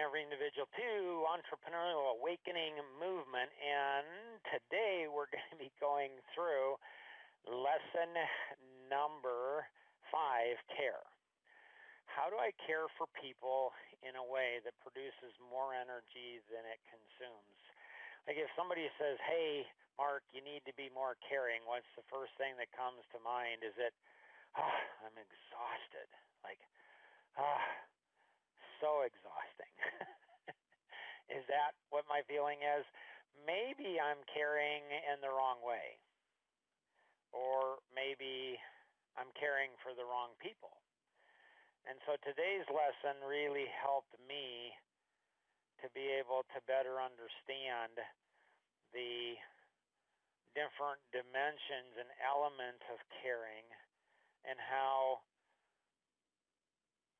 every individual to Entrepreneurial Awakening Movement. And today we're going to be going through lesson number 5, care. How do I care for people in a way that produces more energy than it consumes? Like if somebody says, hey, Mark, you need to be more caring, what's the first thing that comes to mind? Is it, I'm exhausted. Like, so exhausting. Is that what my feeling is? Maybe I'm caring in the wrong way. Or maybe I'm caring for the wrong people. And so today's lesson really helped me to be able to better understand the different dimensions and elements of caring and how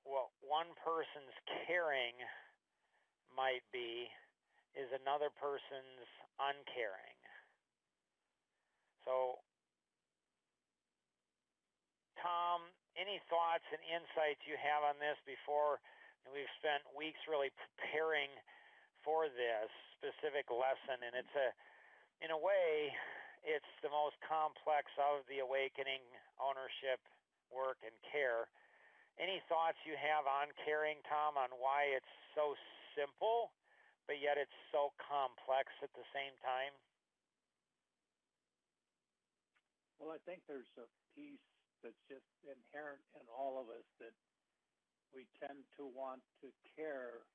what one person's caring might be is another person's uncaring. So, Tom, any thoughts and insights you have on this before? And we've spent weeks really preparing for this specific lesson, and in a way, it's the most complex of the awakening, ownership, work, and care. Any thoughts you have on caring, Tom, on why it's so simple, but yet it's so complex at the same time? Well, I think there's a piece that's just inherent in all of us that we tend to want to care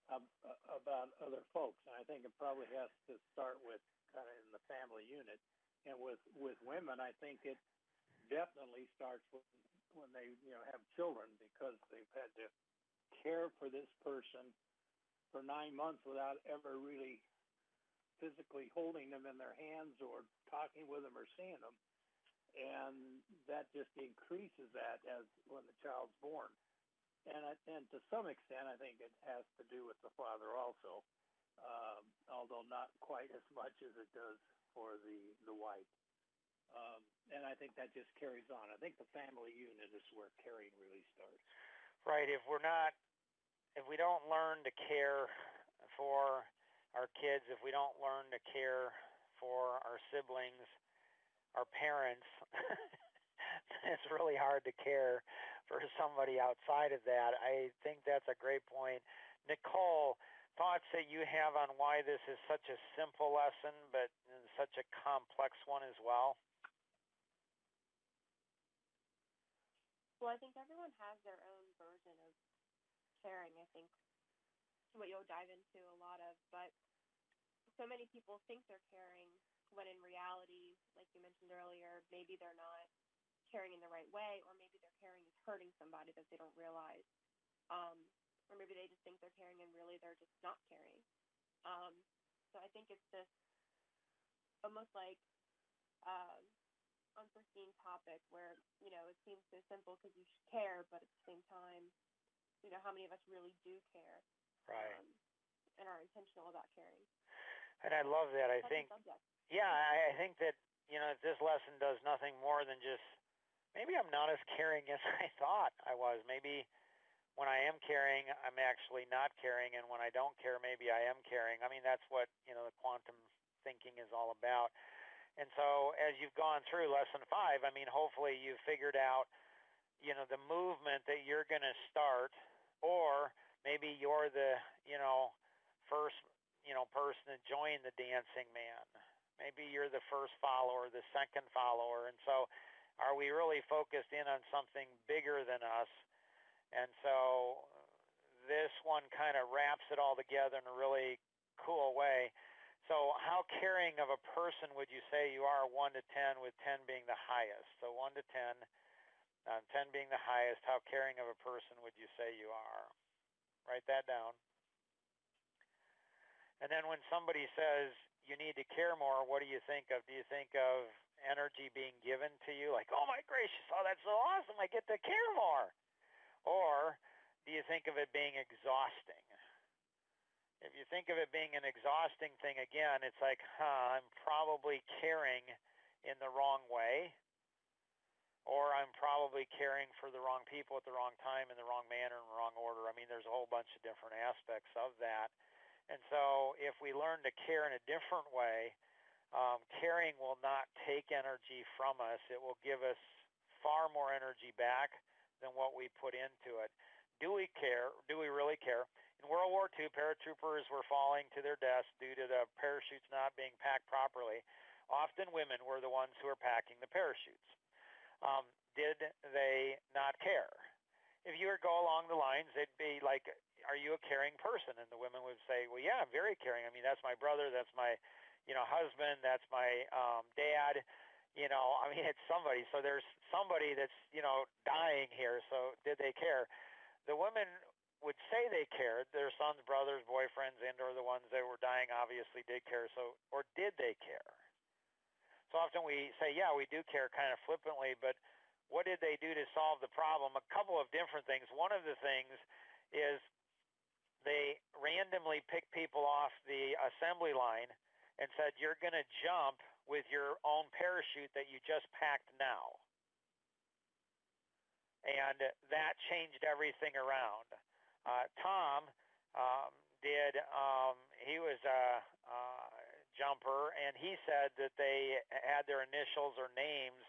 about other folks. And I think it probably has to start with kind of in the family unit. And with women, I think it definitely starts when they have children, because they've had to care for this person for 9 months without ever really physically holding them in their hands or talking with them or seeing them. And that just increases that as when the child's born. And to some extent, I think it has to do with the father also, although not quite as much as it does for the wife. And I think that just carries on. I think the family unit is where caring really starts. Right. If we don't learn to care for our kids, if we don't learn to care for our siblings, our parents, it's really hard to care for somebody outside of that. I think that's a great point. Nicole, thoughts that you have on why this is such a simple lesson, but such a complex one as well? Well, I think everyone has their own version of caring, I think, what you'll dive into a lot of. But so many people think they're caring when in reality, like you mentioned earlier, maybe they're not caring in the right way, or maybe their caring is hurting somebody that they don't realize. Or maybe they just think they're caring and really they're just not caring. So I think it's this almost like unforeseen topic where, it seems so simple because you should care, but at the same time, how many of us really do care? Right. And are intentional about caring. And I love that. I think that, this lesson does nothing more than just, maybe I'm not as caring as I thought I was. Maybe when I am caring, I'm actually not caring, and when I don't care, maybe I am caring. I mean, that's what, the quantum thinking is all about. And so as you've gone through lesson 5, I mean, hopefully you've figured out, the movement that you're going to start, or maybe you're the, first, person to join the dancing man. Maybe you're the first follower, the second follower. And so are we really focused in on something bigger than us? And so this one kind of wraps it all together in a really cool way. So how caring of a person would you say you are, 1 to 10, with 10 being the highest? So 1 to 10, 10 being the highest, how caring of a person would you say you are? Write that down. And then when somebody says you need to care more, what do you think of? Do you think of energy being given to you? Like, oh my gracious, oh, that's so awesome, I get to care more. Or do you think of it being exhausting? If you think of it being an exhausting thing, again, it's like, I'm probably caring in the wrong way. or I'm probably caring for the wrong people at the wrong time in the wrong manner and the wrong order. I mean, there's a whole bunch of different aspects of that. And so if we learn to care in a different way, caring will not take energy from us. It will give us far more energy back than what we put into it. Do we care? Do we really care? In World War II, paratroopers were falling to their deaths due to the parachutes not being packed properly. Often women were the ones who were packing the parachutes. Did they not care? If you were to go along the lines, it'd be like, are you a caring person? And the women would say, well, yeah, I'm very caring. I mean, that's my brother, that's my, husband, that's my dad. I mean, it's somebody. So there's somebody that's, dying here. So did they care? The women would say they cared. Their sons, brothers, boyfriends, and or the ones that were dying obviously did care. So, or did they care? So often we say, yeah, we do care kind of flippantly, but what did they do to solve the problem? A couple of different things. One of the things is they randomly picked people off the assembly line and said, you're going to jump with your own parachute that you just packed now. And that changed everything around. Tom he was a jumper, and he said that they had their initials or names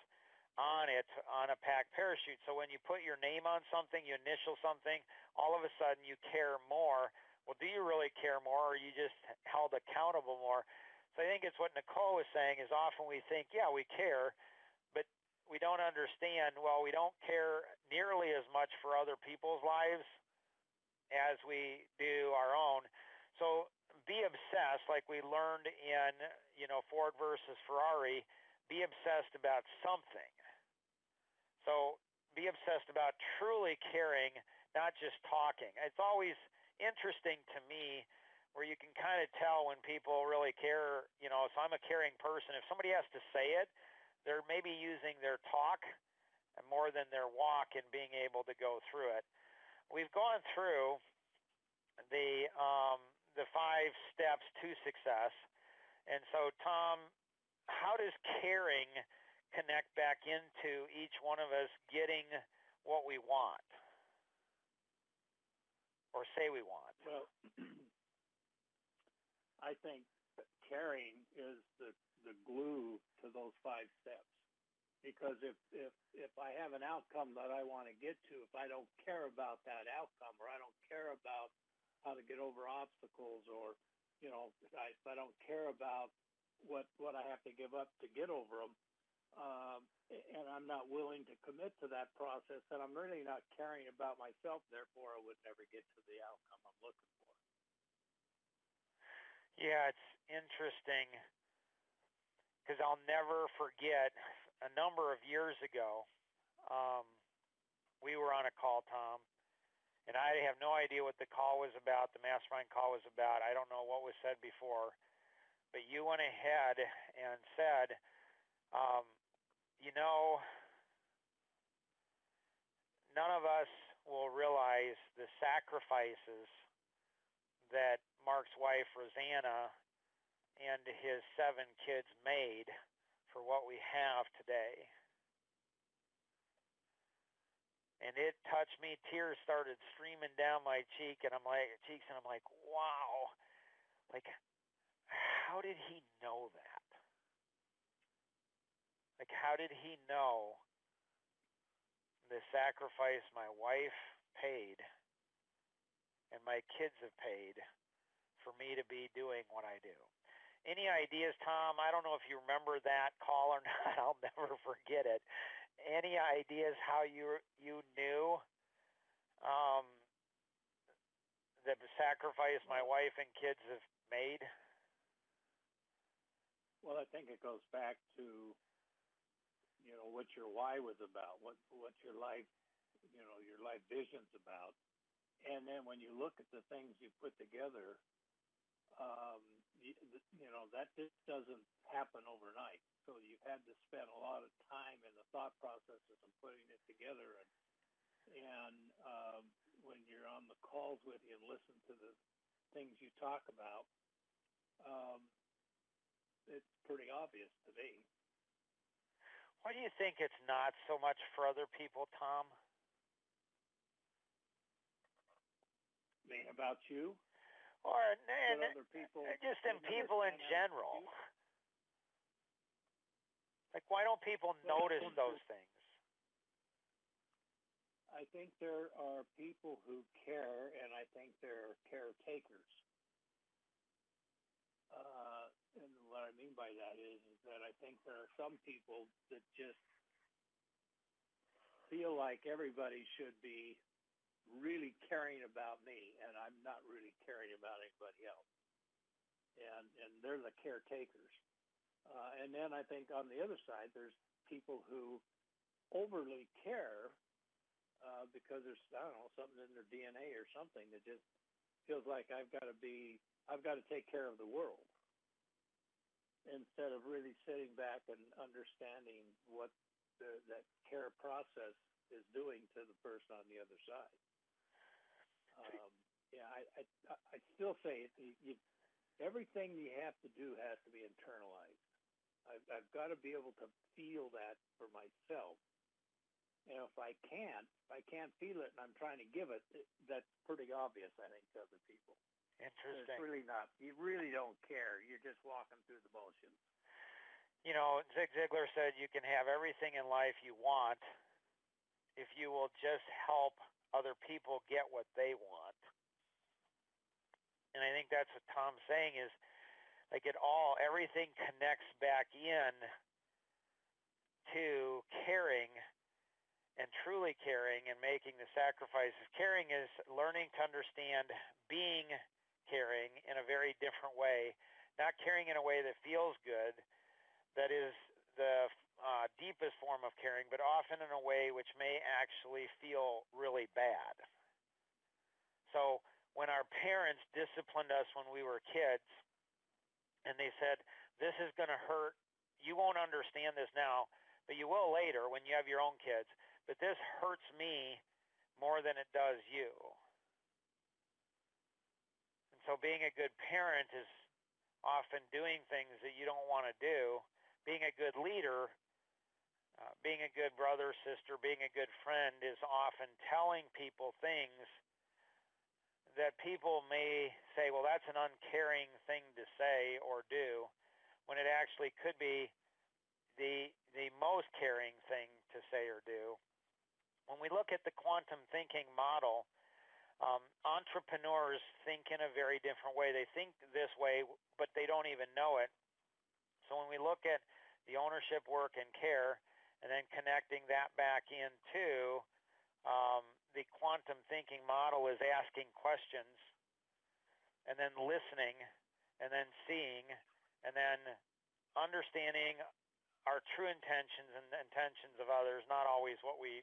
on it on a packed parachute. So when you put your name on something, you initial something, all of a sudden you care more. Well, do you really care more, or are you just held accountable more? So I think it's what Nicole was saying is often we think, yeah, we care, but we don't understand, well, we don't care nearly as much for other people's lives as we do our own. So be obsessed, like we learned in, Ford versus Ferrari, be obsessed about something. So be obsessed about truly caring, not just talking. It's always interesting to me where you can kind of tell when people really care. So I'm a caring person. If somebody has to say it, they're maybe using their talk more than their walk in being able to go through it. We've gone through the 5 steps to success. And so, Tom, how does caring connect back into each one of us getting what we want or say we want? Well, I think caring is the glue to those 5 steps. Because if I have an outcome that I want to get to, if I don't care about that outcome, or I don't care about how to get over obstacles, or if I don't care about what I have to give up to get over them, and I'm not willing to commit to that process, then I'm really not caring about myself. Therefore, I would never get to the outcome I'm looking for. Yeah, it's interesting because I'll never forget a number of years ago, we were on a call, Tom, and I have no idea what the call was about, the mastermind call was about. I don't know what was said before, but you went ahead and said, none of us will realize the sacrifices that Mark's wife, Rosanna, and his 7 kids made for what we have today. And it touched me. Tears started streaming down my cheeks, and I'm like, wow. Like, how did he know that? Like, how did he know the sacrifice my wife paid and my kids have paid for me to be doing what I do? Any ideas, Tom? I don't know if you remember that call or not. I'll never forget it. Any ideas how you knew the sacrifice my wife and kids have made? Well, I think it goes back to what your why was about, what your life vision's about, and then when you look at the things you put together, that just doesn't happen overnight. So you've had to spend a lot of time in the thought processes and putting it together, and when you're on the calls with you and listen to the things you talk about, it's pretty obvious to me. Why do you think it's not so much for other people, Tom? I mean, about you? Or and other people just in people in general. Like, why don't people notice those things? I think there are people who care, and I think there are caretakers. And what I mean by that is that I think there are some people that just feel like everybody should be really caring about me, and I'm not really caring about anybody else. And they're the caretakers. And then I think on the other side, there's people who overly care because there's, I don't know, something in their DNA or something that just feels like I've got to take care of the world, instead of really sitting back and understanding what that care process is doing to the person on the other side. I still say everything you have to do has to be internalized. I've got to be able to feel that for myself. And if I can't feel it and I'm trying to give it, that's pretty obvious, I think, to other people. Interesting. It's really not. You really don't care. You're just walking through the motions. You know, Zig Ziglar said you can have everything in life you want if you will just help other people get what they want. And I think that's what Tom's saying is, like, everything connects back in to caring and truly caring and making the sacrifices. Caring is learning to understand being caring in a very different way, not caring in a way that feels good, that is the deepest form of caring, but often in a way which may actually feel really bad. So when our parents disciplined us when we were kids, and they said, this is going to hurt, you won't understand this now, but you will later when you have your own kids, but this hurts me more than it does you. And so being a good parent is often doing things that you don't want to do. Being a good leader, being a good brother, sister, being a good friend is often telling people things that people may say, well, that's an uncaring thing to say or do, when it actually could be the most caring thing to say or do. When we look at the quantum thinking model, entrepreneurs think in a very different way. They think this way, but they don't even know it. So when we look at the ownership, work, and care, and then connecting that back into the quantum thinking model is asking questions, and then listening, and then seeing, and then understanding our true intentions and the intentions of others, not always what we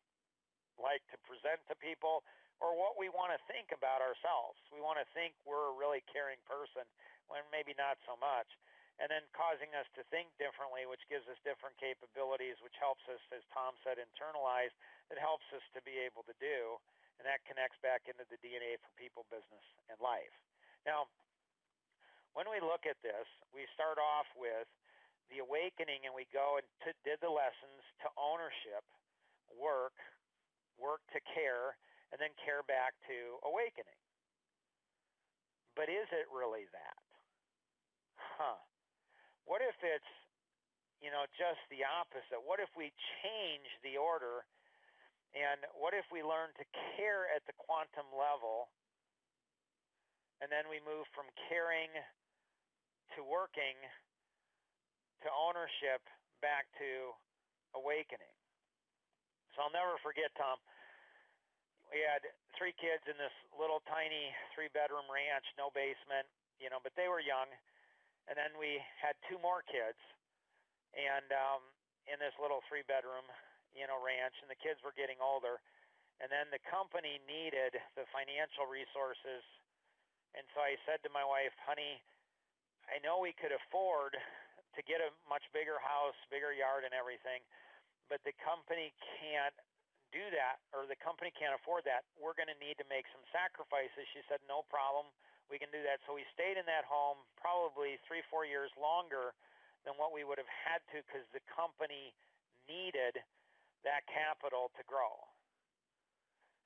like to present to people or what we want to think about ourselves. We want to think we're a really caring person when maybe not so much. And then causing us to think differently, which gives us different capabilities, which helps us, as Tom said, internalize. It helps us to be able to do, and that connects back into the DNA for people, business, and life. Now, when we look at this, we start off with the awakening, and we go and did the lessons to ownership, work to care, and then care back to awakening. But is it really that? What if it's, just the opposite? What if we change the order, and what if we learn to care at the quantum level, and then we move from caring to working to ownership back to awakening? So I'll never forget, Tom, we had 3 kids in this little tiny 3-bedroom ranch, no basement, but they were young. And then we had 2 more kids, and in this little 3-bedroom, ranch, and the kids were getting older. And then the company needed the financial resources. And so I said to my wife, honey, I know we could afford to get a much bigger house, bigger yard and everything, but the company can't do that, or the company can't afford that. We're going to need to make some sacrifices. She said, no problem. We can do that. So we stayed in that home probably 3-4 years longer than what we would have had to, because the company needed that capital to grow.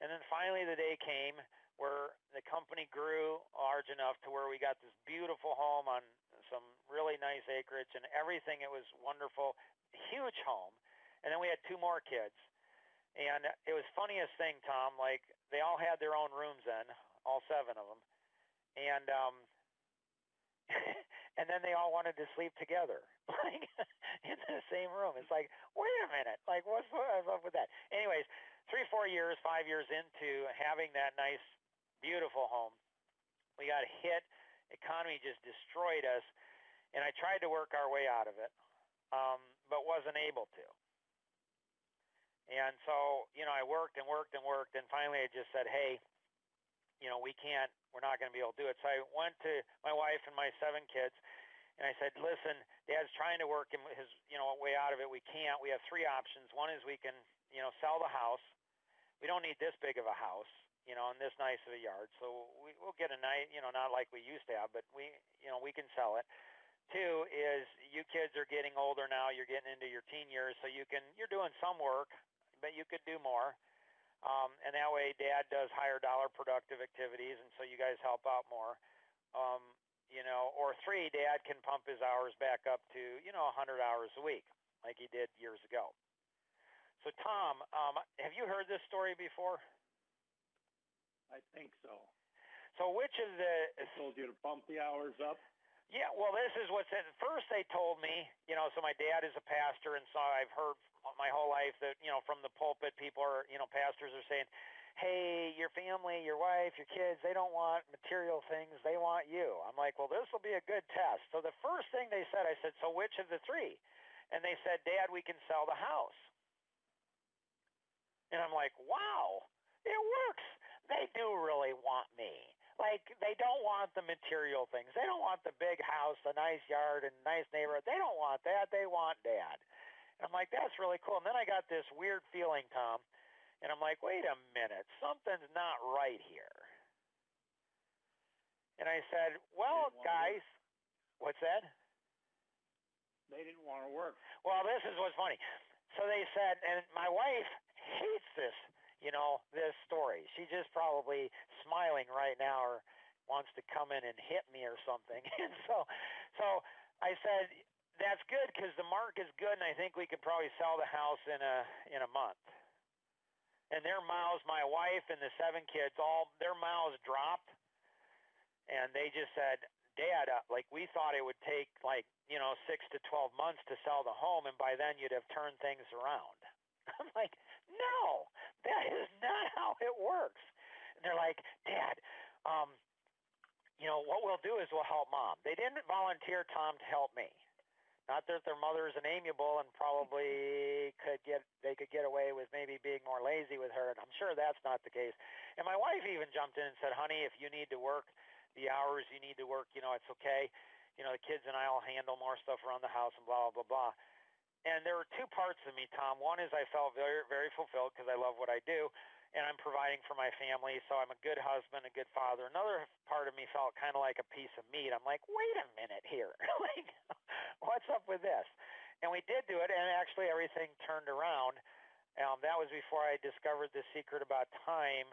And then finally the day came where the company grew large enough to where we got this beautiful home on some really nice acreage and everything. It was wonderful, huge home. And then we had 2 more kids. And it was funniest thing, Tom, like they all had their own rooms then, all 7 of them. And and then they all wanted to sleep together, like in the same room. It's like, wait a minute, like what's up with that? Anyways, 3, 4 years, 5 years into having that nice, beautiful home, we got hit. Economy just destroyed us, and I tried to work our way out of it, but wasn't able to. And so, I worked and worked and worked, and finally I just said, hey, we're not going to be able to do it. So I went to my wife and my 7 kids, and I said, listen, Dad's trying to work his way out of it. We can't. We have 3 options. One is we can, sell the house. We don't need this big of a house, and this nice of a yard. So we'll get a nice, not like we used to have, but we can sell it. 2 is you kids are getting older now. You're getting into your teen years, so you're doing some work, but you could do more. And that way Dad does higher dollar productive activities, and so you guys help out more. Or 3, Dad can pump his hours back up to, 100 hours a week like he did years ago. So Tom, have you heard this story before? I think so. So which of the... They told you to bump the hours up? Yeah, well, this is what's at first they told me, so my dad is a pastor, and so I've heard my whole life that, from the pulpit, people are, pastors are saying, hey, your family, your wife, your kids, they don't want material things, they want you. I'm like, well, this will be a good test. So the first thing they said, I said, so which of the 3? And they said, Dad, we can sell the house. And I'm like, wow, it works. They do really want me. Like, they don't want the material things. They don't want the big house, the nice yard, and nice neighborhood. They don't want that. They want Dad. And I'm like, that's really cool. And then I got this weird feeling, Tom, and I'm like, wait a minute. Something's not right here. And I said, well, guys, what's that? They didn't want to work. Well, this is what's funny. So they said, and my wife hates this, this story. She's just probably smiling right now or wants to come in and hit me or something. And so I said, that's good because the market's good, and I think we could probably sell the house in a month. And their mouths, my wife and the 7 kids, all their mouths dropped, and they just said, Dad, like we thought it would take 6 to 12 months to sell the home, and by then you'd have turned things around. I'm like, no, that is not how it works. And they're like, Dad, what we'll do is we'll help Mom. They didn't volunteer Tom to help me. Not that their mother's an amiable and probably could get away with maybe being more lazy with her, and I'm sure that's not the case. And my wife even jumped in and said, honey, if you need to work the hours you need to work, it's okay. The kids and I will handle more stuff around the house and blah, blah, blah. And there were 2 parts of me, Tom. One is I felt very, very fulfilled because I love what I do, and I'm providing for my family, so I'm a good husband, a good father. Another part of me felt kind of like a piece of meat. I'm like, wait a minute here. Like, what's up with this? And we did do it, and actually everything turned around. That was before I discovered the secret about time.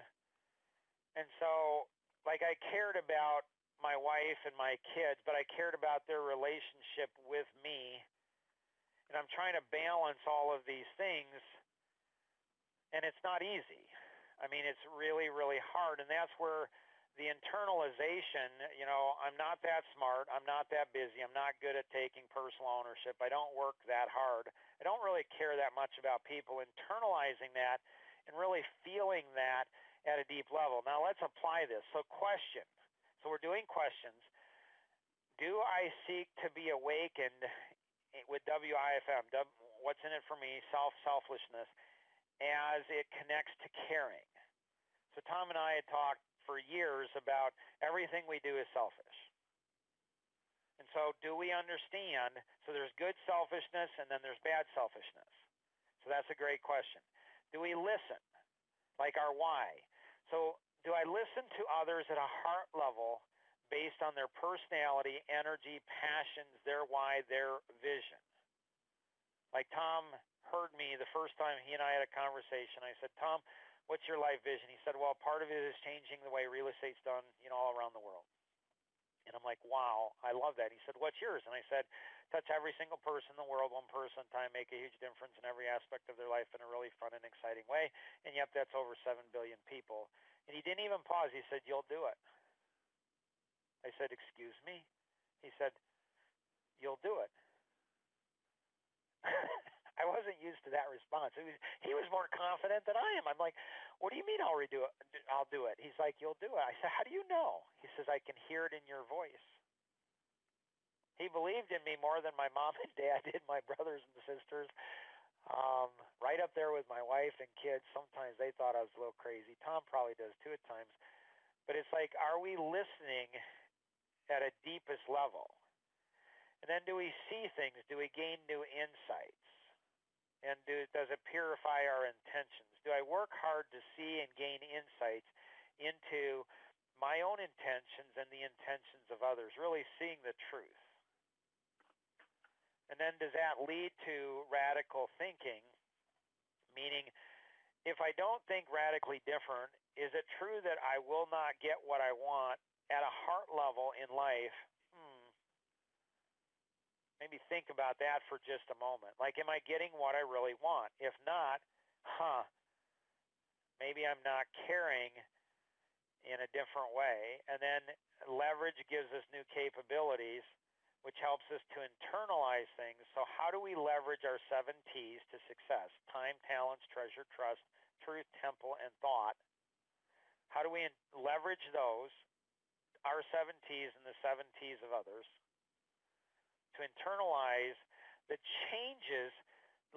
And so, like, I cared about my wife and my kids, but I cared about their relationship with me. And I'm trying to balance all of these things, and it's not easy. I mean, it's really, really hard, and that's where the internalization, I'm not that smart, I'm not that busy, I'm not good at taking personal ownership, I don't work that hard, I don't really care that much about people. Internalizing that and really feeling that at a deep level. Now let's apply this. So question. So we're doing questions. Do I seek to be awakened with WIFM, what's in it for me, selfishness, as it connects to caring? So Tom and I had talked for years about everything we do is selfish. And so do we understand? So there's good selfishness and then there's bad selfishness. So that's a great question. Do we listen? Like our why. So do I listen to others at a heart level based on their personality, energy, passions, their why, their vision? Like Tom heard me the first time he and I had a conversation. I said, Tom, what's your life vision? He said, well, part of it is changing the way real estate's done, all around the world. And I'm like, wow, I love that. He said, what's yours? And I said, touch every single person in the world, one person at a time, make a huge difference in every aspect of their life in a really fun and exciting way. And yep, that's over 7 billion people. And he didn't even pause. He said, you'll do it. I said, excuse me? He said, you'll do it. I wasn't used to that response. He was more confident than I am. I'm like, what do you mean I'll do it? He's like, you'll do it. I said, how do you know? He says, I can hear it in your voice. He believed in me more than my mom and dad did, my brothers and sisters. Right up there with my wife and kids. Sometimes they thought I was a little crazy. Tom probably does too at times. But it's like, are we listening at a deepest level? And then do we see things? Do we gain new insights? And does it purify our intentions? Do I work hard to see and gain insights into my own intentions and the intentions of others, really seeing the truth? And then does that lead to radical thinking? Meaning, if I don't think radically different, is it true that I will not get what I want at a heart level in life? Maybe think about that for just a moment. Like, am I getting what I really want? If not, maybe I'm not caring in a different way. And then leverage gives us new capabilities, which helps us to internalize things. So how do we leverage our 7 T's to success? Time, talents, treasure, trust, truth, temple, and thought. How do we leverage those, our 7 T's and the 7 T's of others, to internalize the changes,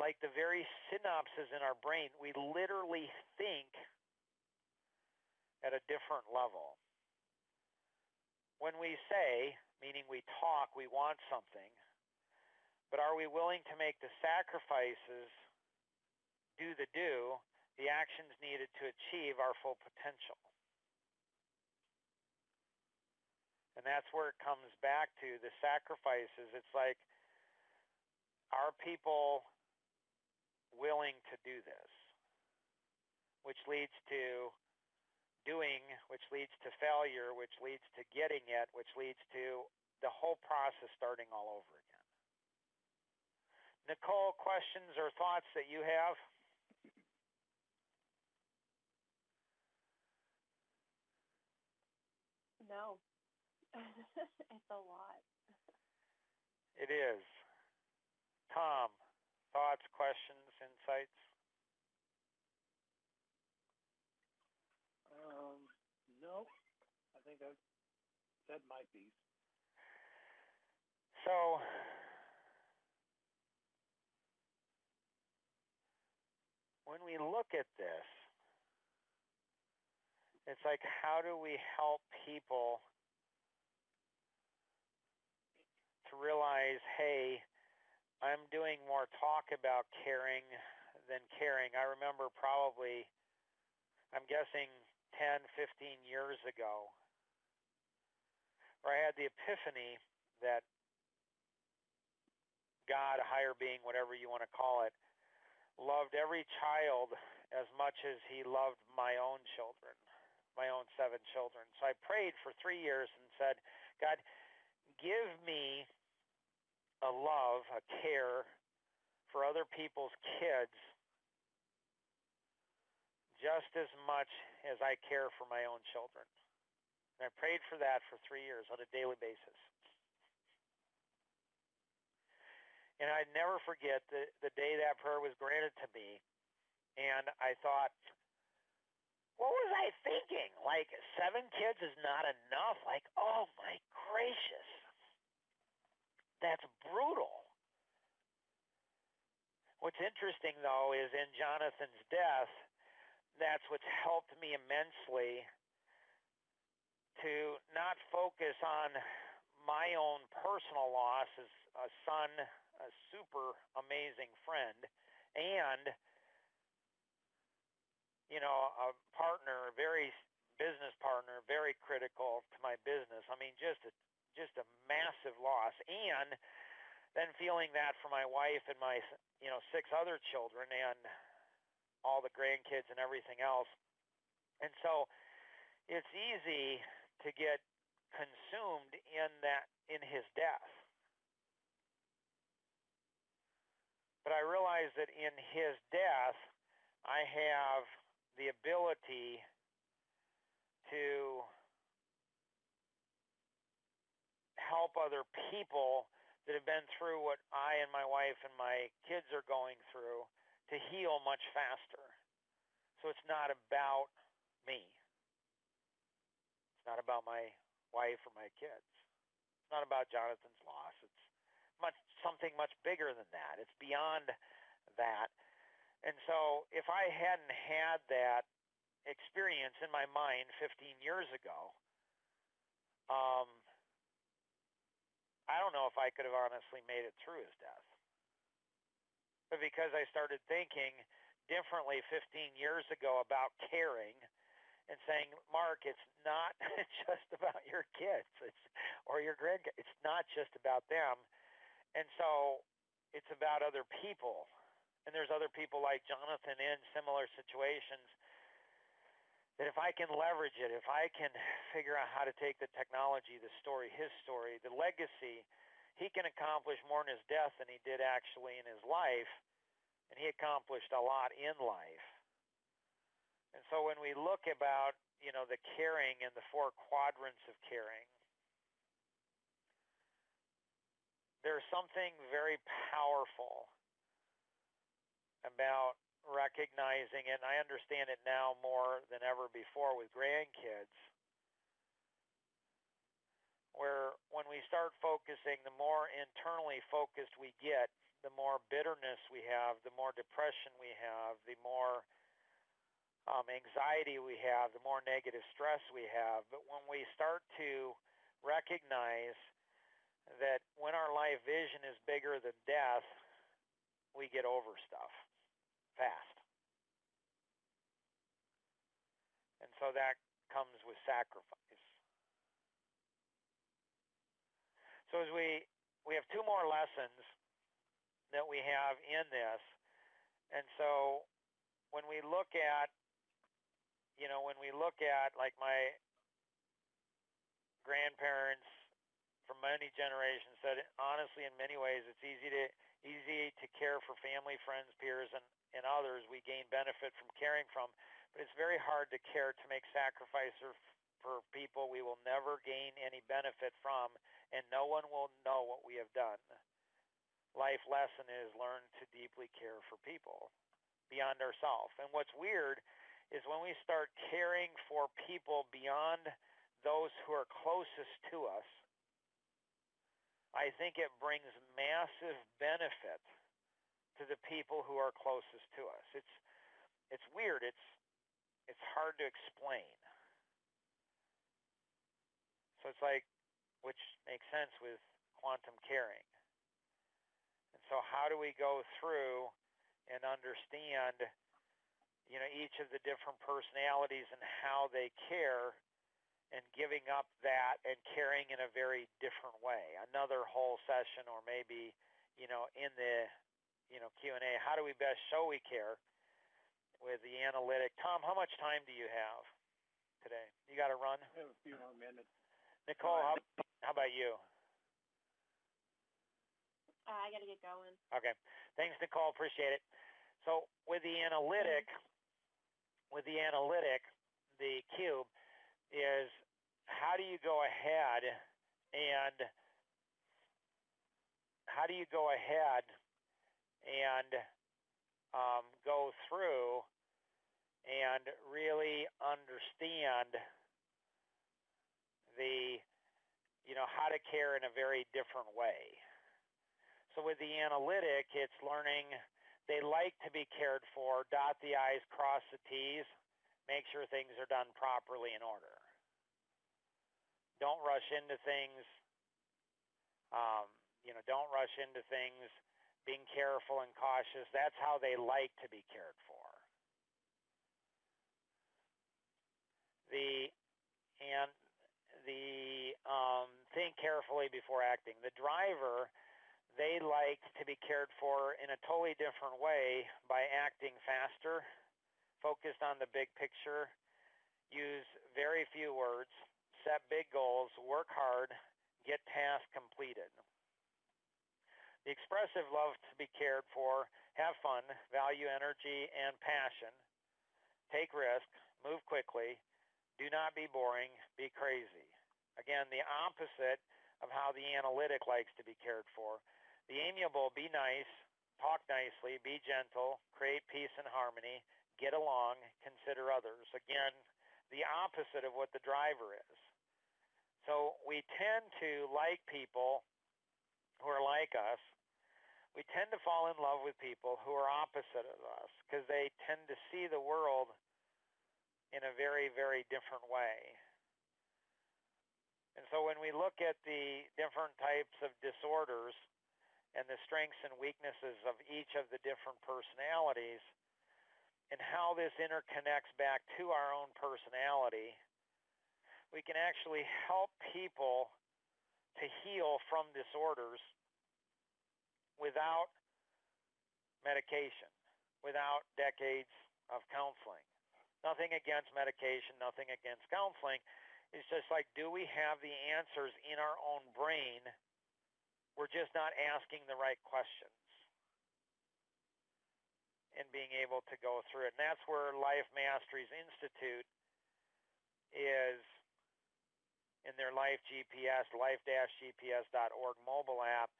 like the very synapses in our brain? We literally think at a different level. When we say, meaning we talk, we want something, but are we willing to make the sacrifices, do the actions needed to achieve our full potential? And that's where it comes back to the sacrifices. It's like, are people willing to do this? Which leads to doing, which leads to failure, which leads to getting it, which leads to the whole process starting all over again. Nicole, questions or thoughts that you have? No. It's a lot. It is. Tom, thoughts, questions, insights? No, I think I've said my piece. So, when we look at this, it's like, how do we help people to realize, hey, I'm doing more talk about caring than caring. I remember probably, I'm guessing 10, 15 years ago, where I had the epiphany that God, a higher being, whatever you want to call it, loved every child as much as he loved my own children, my own 7 children. So I prayed for 3 years and said, God, give me a love, a care for other people's kids just as much as I care for my own children. And I prayed for that for 3 years on a daily basis. And I'd never forget the day that prayer was granted to me. And I thought, what was I thinking? Like, 7 kids is not enough? Like, oh my gracious. That's brutal. What's interesting, though, is in Jonathan's death, that's what's helped me immensely to not focus on my own personal loss as a son, a super amazing friend, and, a partner, very business partner, very critical to my business. I mean, just a massive loss. And then feeling that for my wife and my 6 other children and all the grandkids and everything else. And so it's easy to get consumed in his death. But I realize that in his death, I have the ability to help other people that have been through what I and my wife and my kids are going through to heal much faster. So it's not about me. It's not about my wife or my kids. It's not about Jonathan's loss. It's something much bigger than that. It's beyond that. And so if I hadn't had that experience in my mind 15 years ago, I don't know if I could have honestly made it through his death. But because I started thinking differently 15 years ago about caring and saying, Mark, it's not just about your kids or your grandkids. It's not just about them. And so it's about other people. And there's other people like Jonathan in similar situations that if I can leverage it, if I can figure out how to take the technology, the story, his story, the legacy, he can accomplish more in his death than he did actually in his life. And he accomplished a lot in life. And so when we look about, the caring and the 4 quadrants of caring, there's something very powerful about recognizing it, and I understand it now more than ever before with grandkids, where when we start focusing, the more internally focused we get, the more bitterness we have, the more depression we have, the more anxiety we have, the more negative stress we have. But when we start to recognize that when our life vision is bigger than death, we get over stuff fast. And so that comes with sacrifice. So as we have 2 more lessons that we have in this. And so when we look at, like my grandparents from many generations said, honestly, in many ways, it's easy to care for family, friends, peers, and others we gain benefit from caring from, but it's very hard to care to make sacrifices for people we will never gain any benefit from, and no one will know what we have done. Life lesson is learn to deeply care for people beyond ourselves. And what's weird is when we start caring for people beyond those who are closest to us, I think it brings massive benefit to the people who are closest to us. It's weird. It's hard to explain. So it's like, which makes sense with quantum caring. And so how do we go through and understand, each of the different personalities and how they care, and giving up that and caring in a very different way. Another whole session, or maybe, in the, Q&A, how do we best show we care with the analytic? Tom, how much time do you have today? You got to run? I have a few more minutes. Nicole, how about you? I got to get going. Okay. Thanks, Nicole. Appreciate it. So with the analytic, the cube is how do you go ahead and go through and really understand the, how to care in a very different way. So with the analytic, it's learning they like to be cared for, dot the I's, cross the T's, make sure things are done properly in order. Don't rush into things. Don't rush into things. Being careful and cautious. That's how they like to be cared for. Think carefully before acting. The driver they like to be cared for in a totally different way by acting faster, focused on the big picture, use very few words, set big goals, work hard, get tasks completed. The expressive love to be cared for, have fun, value energy and passion, take risk, move quickly, do not be boring, be crazy. Again, the opposite of how the analytic likes to be cared for. The amiable, be nice, talk nicely, be gentle, create peace and harmony, get along, consider others. Again, the opposite of what the driver is. So we tend to like people who are like us. We tend to fall in love with people who are opposite of us because they tend to see the world in a very, very different way. And so when we look at the different types of disorders and the strengths and weaknesses of each of the different personalities and how this interconnects back to our own personality, we can actually help people to heal from disorders without medication, without decades of counseling. Nothing against medication, nothing against counseling. It's just like, do we have the answers in our own brain? We're just not asking the right questions and being able to go through it. And that's where Life Masteries Institute is in their Life GPS, life-gps.org mobile app.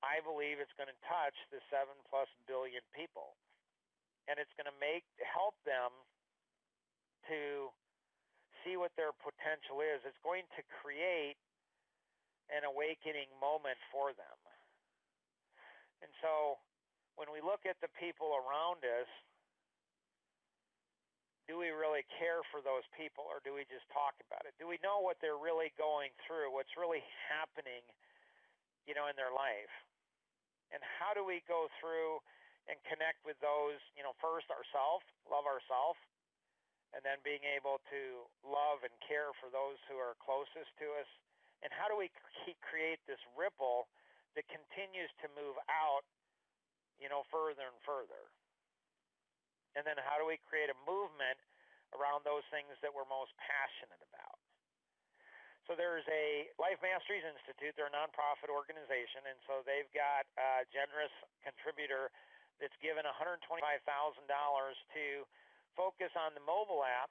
I believe it's going to touch the 7+ billion people. And it's going to help them to see what their potential is. It's going to create an awakening moment for them. And so when we look at the people around us, do we really care for those people, or do we just talk about it? Do we know what they're really going through, what's really happening, in their life? And how do we go through and connect with those, first ourselves, love ourselves, and then being able to love and care for those who are closest to us? And how do we create this ripple that continues to move out, further and further? And then how do we create a movement around those things that we're most passionate about? So there's a Life Masteries Institute. They're a nonprofit organization, and so they've got a generous contributor that's given $125,000 to focus on the mobile app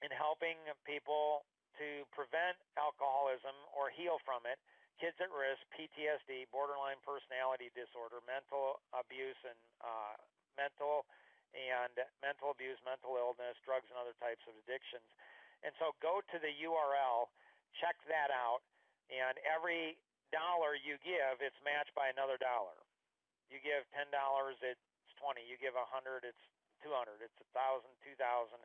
and helping people to prevent alcoholism or heal from it, kids at risk, PTSD, borderline personality disorder, mental abuse and mental abuse, mental illness, drugs, and other types of addictions. And so go to the URL, check that out, and every dollar you give, it's matched by another dollar. You give $10, it's 20. You give 100, it's 200. It's 1,000, 2,000.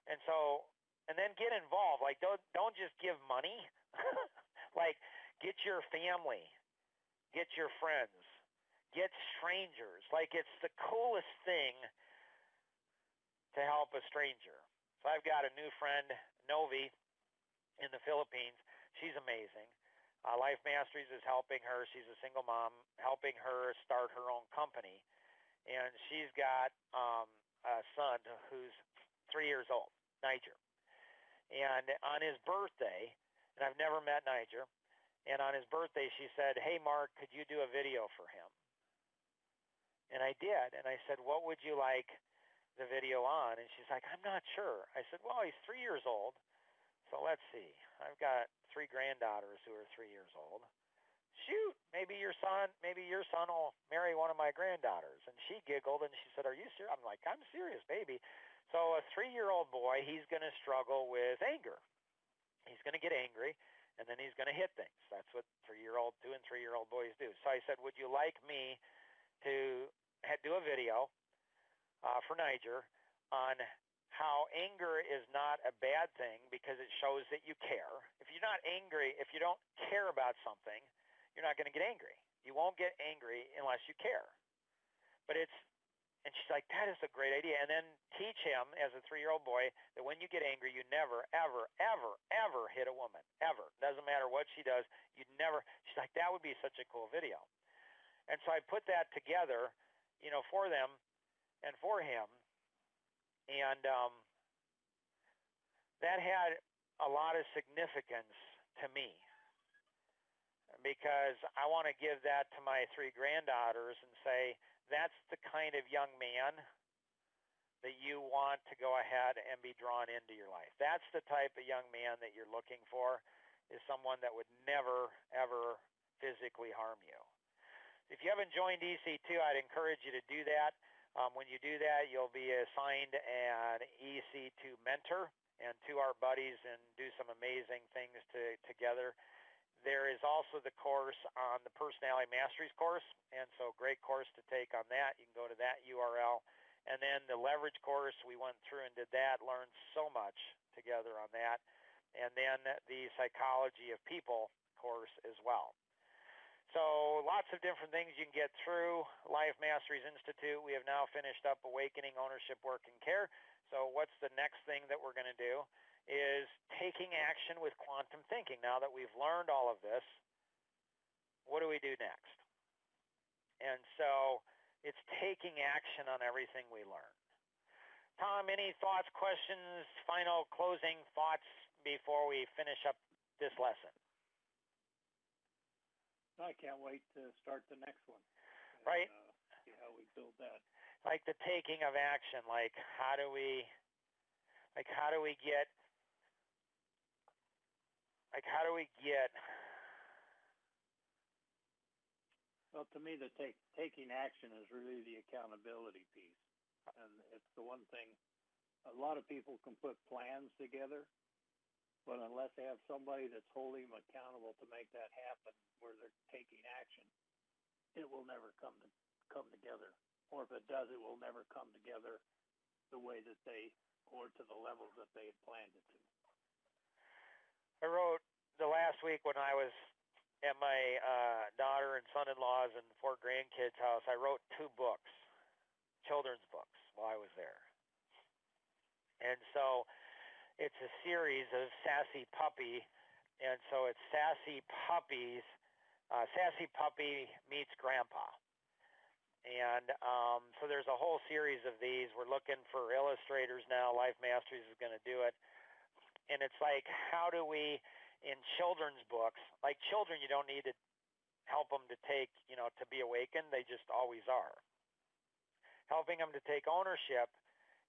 And so, and then get involved. Like, don't just give money. Like, get your family, get your friends, get strangers. Like, it's the coolest thing to help a stranger. So I've got a new friend, Novi, in the Philippines. She's amazing. Life Masteries is helping her. She's a single mom, helping her start her own company. And she's got a son who's 3 years old, Niger. And on his birthday, and I've never met Niger, and on his birthday she said, "Hey, Mark, could you do a video for him?" And I did. And I said, "What would you like the video on?" And she's like, "I'm not sure." I said, "Well, he's 3 years old. So let's see. I've got 3 granddaughters who are 3 years old. Shoot, maybe your son will marry one of my granddaughters." And she giggled and she said, "Are you serious?" I'm like, "I'm serious, baby." So a 3-year-old boy, he's going to struggle with anger. He's going to get angry, and then he's going to hit things. That's what 2 and 3-year-old boys do. So I said, "Would you like me to do a video for Niger on how anger is not a bad thing because it shows that you care? If you're not angry, if you don't care about something, you're not going to get angry. You won't get angry unless you care. But it's And she's like, that is a great idea. And then teach him as a 3-year-old boy that when you get angry, you never, ever, ever, ever hit a woman. Ever. Doesn't matter what she does. You never. She's like, that would be such a cool video. And so I put that together, for them and for him. And that had a lot of significance to me because I want to give that to my 3 granddaughters and say, that's the kind of young man that you want to go ahead and be drawn into your life. That's the type of young man that you're looking for, is someone that would never, ever physically harm you. If you haven't joined EC2, I'd encourage you to do that. When you do that, you'll be assigned an EC2 mentor and 2 our buddies and do some amazing things together. There is also the course on the Personality Masteries course, and so great course to take on that. You can go to that URL. And then the Leverage course, we went through and did that, learned so much together on that. And then the Psychology of People course as well. So lots of different things you can get through Life Masteries Institute. We have now finished up Awakening, Ownership, Work, and Care. So what's the next thing that we're going to do is taking action with quantum thinking. Now that we've learned all of this, what do we do next? And so it's taking action on everything we learn. Tom, any thoughts, questions, final closing thoughts before we finish up this lesson? I can't wait to start the next one. And, right. See how we build that. Like the taking of action, like how do we get Well, to me, the taking action is really the accountability piece. And it's the one thing, a lot of people can put plans together, but unless they have somebody that's holding them accountable to make that happen where they're taking action, it will never come together. Or if it does, it will never come together the way that or to the levels that they had planned it to. I wrote the last week when I was at my daughter and son-in-law's and 4 grandkids' house, I wrote 2 books, children's books, while I was there. And so it's a series of Sassy Puppy, and so it's Sassy Puppy meets Grandpa. And so there's a whole series of these. We're looking for illustrators now. Life Masteries is going to do it. And it's like, how do we, in children's books, like children, you don't need to help them to take, to be awakened. They just always are. Helping them to take ownership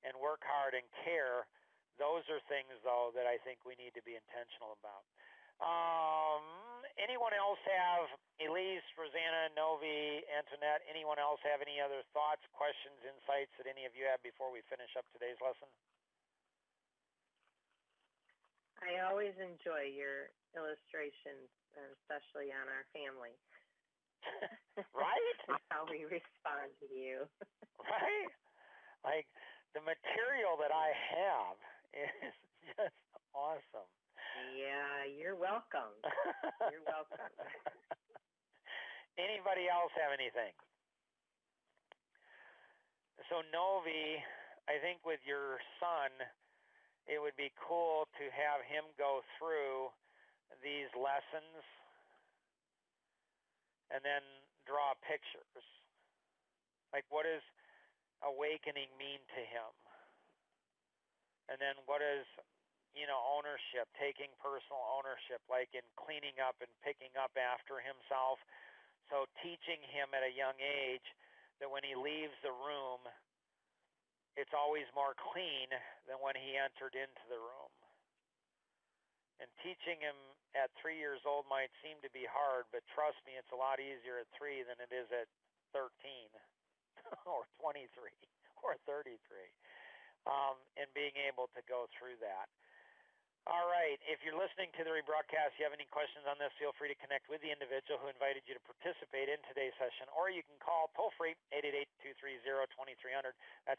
and work hard and care, those are things, though, that I think we need to be intentional about. Anyone else have, Elise, Rosanna, Novi, Antoinette, anyone else have any other thoughts, questions, insights that any of you have before we finish up today's lesson? I always enjoy your illustrations, especially on our family. Right? How we respond to you. Right? Like, the material that I have is just awesome. Yeah, you're welcome. You're welcome. Anybody else have anything? So, Novi, I think with your son, it would be cool to have him go through these lessons and then draw pictures. Like, what does awakening mean to him? And then what is, ownership, taking personal ownership, like in cleaning up and picking up after himself. So teaching him at a young age that when he leaves the room, it's always more clean than when he entered into the room. And teaching him at 3 years old might seem to be hard, but trust me, it's a lot easier at 3 than it is at 13 or 23 or 33. And being able to go through that. All right. If you're listening to the rebroadcast, you have any questions on this, feel free to connect with the individual who invited you to participate in today's session, or you can call toll-free 888-230-2300. That's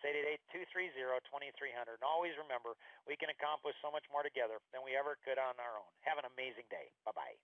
888-230-2300. And always remember, we can accomplish so much more together than we ever could on our own. Have an amazing day. Bye-bye.